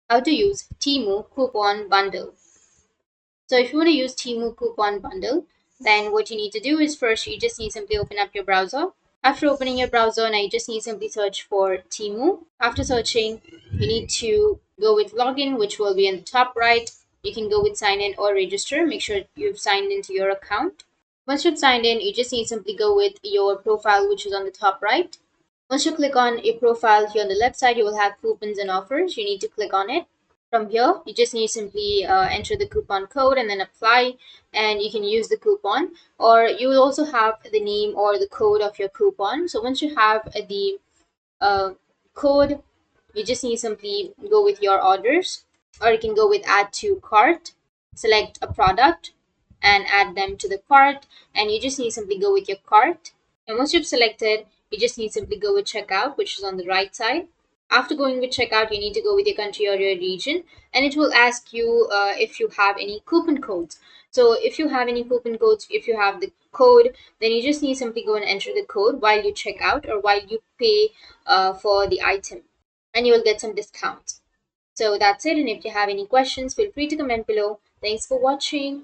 how to use Temu coupon bundle. So if you want to use Temu coupon bundle, then what you need to do is first you just need simply open up your browser. After opening your browser, now you just need simply search for Temu. After searching, you need to go with login, which will be in the top right. You can go with sign in or register. Make sure you've signed into your account. Once you've signed in, you just need to simply go with your profile, which is on the top right. Once you click on a profile here on the left side, you will have coupons and offers. You need to click on it. From here, you just need to simply enter the coupon code and then apply, and you can use the coupon. Or you will also have the name or the code of your coupon. So once you have the uh, code, you just need to simply go with your orders, or you can go with add to cart, select a product, and add them to the cart. And you just need to simply go with your cart. And once you've selected, you just need to simply go with checkout, which is on the right side. After going with checkout, you need to go with your country or your region, and it will ask you if you have any coupon codes. So if you have any coupon codes, if you have the code, then you just need to simply go and enter the code while you check out or while you pay for the item, and you will get some discounts. So that's it. And if you have any questions, feel free to comment below. Thanks for watching.